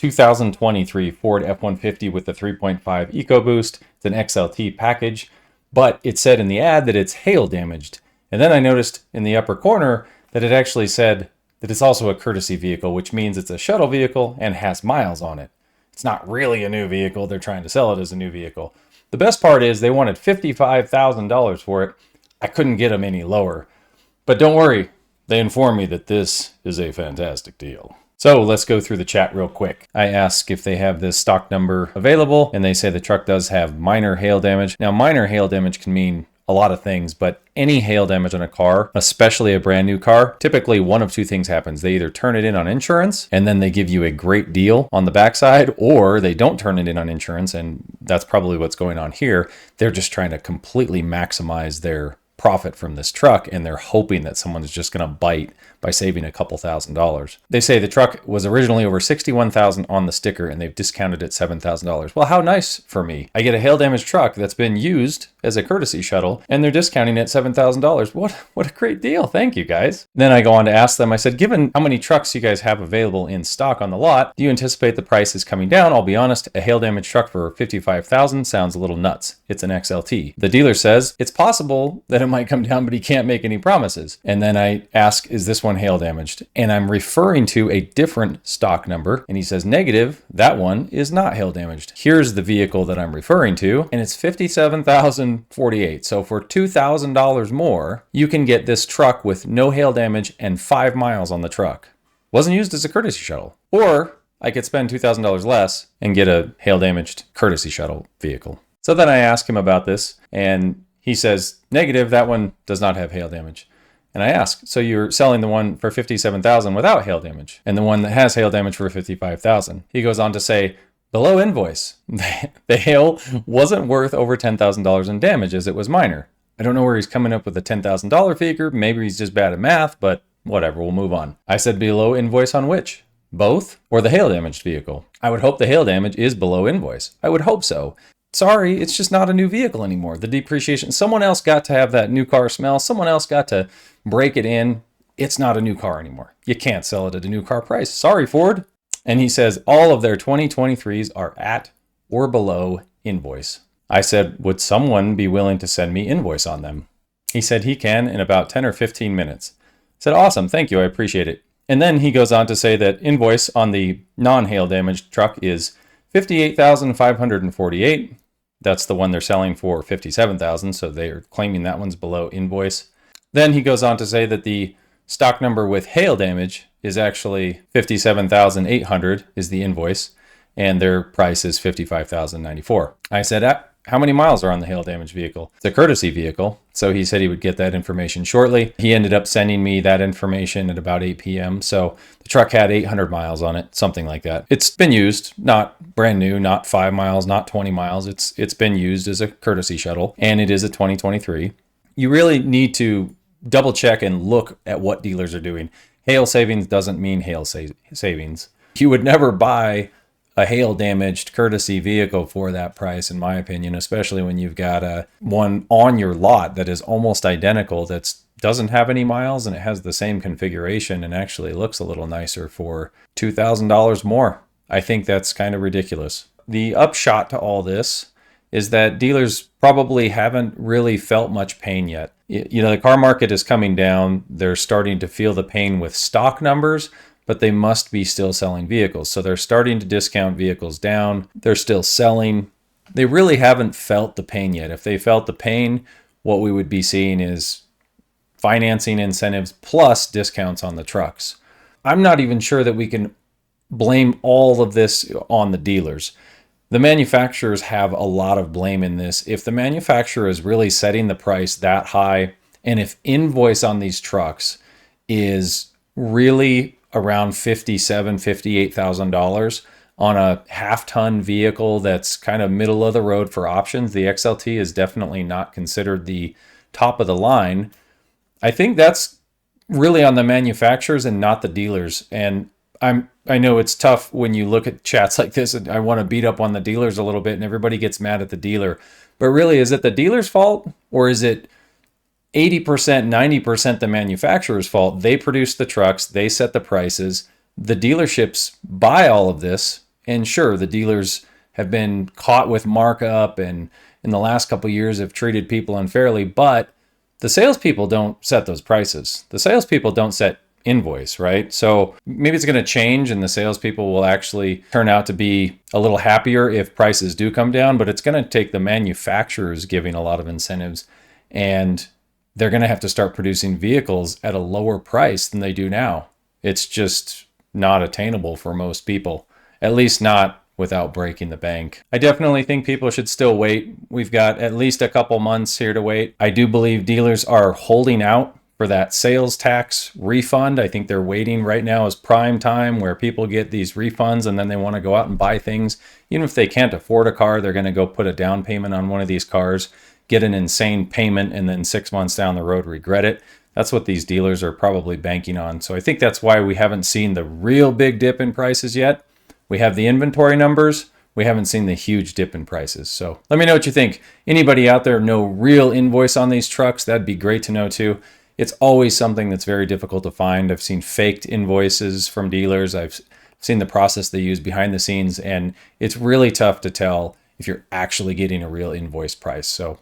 2023 Ford F-150 with the 3.5 Ecoboost. It's an XLT package, but it said in the ad that it's hail damaged. And then I noticed in the upper corner that it actually said that it's also a courtesy vehicle, which means it's a shuttle vehicle and has miles on it. It's not really a new vehicle. They're trying to sell it as a new vehicle. The best part is they wanted $55,000 for it. I couldn't get them any lower. But don't worry, they informed me that this is a fantastic deal. So let's go through the chat real quick. I ask if they have this stock number available, and they say the truck does have minor hail damage. Now, minor hail damage can mean a lot of things, but any hail damage on a car, especially a brand new car, typically one of two things happens. They either turn it in on insurance and then they give you a great deal on the backside, or they don't turn it in on insurance, and that's probably what's going on here. They're just trying to completely maximize their profit from this truck, and they're hoping that someone's just going to bite by saving a couple $1,000s. They say the truck was originally over $61,000 on the sticker, and they've discounted it $7,000. Well, how nice for me. I get a hail damaged truck that's been used as a courtesy shuttle, and they're discounting it $7,000. What a great deal. Thank you, guys. Then I go on to ask them, I said, given how many trucks you guys have available in stock on the lot, do you anticipate the price is coming down? I'll be honest, a hail damaged truck for $55,000 sounds a little nuts. It's an XLT. The dealer says it's possible that it might come down, but he can't make any promises. And then I ask, is this one hail damaged? And I'm referring to a different stock number, and he says negative, that one is not hail damaged. Here's the vehicle that I'm referring to, and it's $57,048. So for $2,000 more, you can get this truck with no hail damage and 5 miles on the truck. Wasn't used as a courtesy shuttle. Or I could spend $2,000 less and get a hail damaged courtesy shuttle vehicle. So then I ask him about this, and he says, negative, that one does not have hail damage. And I ask, so you're selling the one for $57,000 without hail damage, and the one that has hail damage for $55,000. He goes on to say, below invoice, the hail wasn't worth over $10,000 in damage as it was minor. I don't know where he's coming up with a $10,000 figure. Maybe he's just bad at math, but whatever, we'll move on. I said below invoice on which? Both or the hail damaged vehicle? I would hope the hail damage is below invoice. I would hope so. Sorry, it's just not a new vehicle anymore. The depreciation, someone else got to have that new car smell. Someone else got to break it in. It's not a new car anymore. You can't sell it at a new car price. Sorry, Ford. And he says all of their 2023s are at or below invoice. I said, would someone be willing to send me invoice on them? He said he can in about 10 or 15 minutes. I said, awesome, thank you, I appreciate it. And then he goes on to say that invoice on the non-hail damaged truck is $58,548. That's the one they're selling for $57,000, so they are claiming that one's below invoice. Then he goes on to say that the stock number with hail damage is actually $57,800 is the invoice, and their price is $55,094. I said, how many miles are on the hail damage vehicle? It's a courtesy vehicle, so he said he would get that information shortly. He ended up sending me that information at about 8 p.m., so the truck had 800 miles on it, something like that. It's been used, not brand new, not 5 miles, not 20 miles. It's been used as a courtesy shuttle, and it is a 2023. You really need to double check and look at what dealers are doing. Hail savings doesn't mean hail savings. You would never buy a hail damaged courtesy vehicle for that price, in my opinion, especially when you've got one on your lot that is almost identical, that doesn't have any miles, and it has the same configuration and actually looks a little nicer for $2,000 more. I think that's kind of ridiculous. The upshot to all this is that dealers probably haven't really felt much pain yet. You know, the car market is coming down. They're starting to feel the pain with stock numbers, but they must be still selling vehicles. So they're starting to discount vehicles down. They're still selling. They really haven't felt the pain yet. If they felt the pain, what we would be seeing is financing incentives plus discounts on the trucks. I'm not even sure that we can blame all of this on the dealers. The manufacturers have a lot of blame in this. If the manufacturer is really setting the price that high, and if invoice on these trucks is really around $57,000, $58,000 on a half-ton vehicle that's kind of middle of the road for options, the XLT is definitely not considered the top of the line. I think that's really on the manufacturers and not the dealers. And I know it's tough when you look at chats like this, and I want to beat up on the dealers a little bit, and everybody gets mad at the dealer. But really, is it the dealer's fault, or is it 80%, 90% the manufacturer's fault? They produce the trucks, they set the prices. The dealerships buy all of this And sure, the dealers have been caught with markup and in the last couple of years have treated people unfairly, but the salespeople don't set those prices. The salespeople don't set invoice, right? So maybe it's going to change and the salespeople will actually turn out to be a little happier if prices do come down, but it's going to take the manufacturers giving a lot of incentives, and they're going to have to start producing vehicles at a lower price than they do now. It's just not attainable for most people, at least not without breaking the bank. I definitely think people should still wait. We've got at least a couple months here to wait. I do believe dealers are holding out for that sales tax refund. I think they're waiting. Right now is prime time where people get these refunds and then they want to go out and buy things. Even if they can't afford a car, they're going to go put a down payment on one of these cars, get an insane payment, and then 6 months down the road regret it. That's what these dealers are probably banking on. So I think that's why we haven't seen the real big dip in prices yet. We have the inventory numbers. We haven't seen the huge dip in prices. So let me know what you think. Anybody out there know real invoice on these trucks? That'd be great to know too. It's always something that's very difficult to find. I've seen faked invoices from dealers. I've seen the process they use behind the scenes, and it's really tough to tell if you're actually getting a real invoice price. So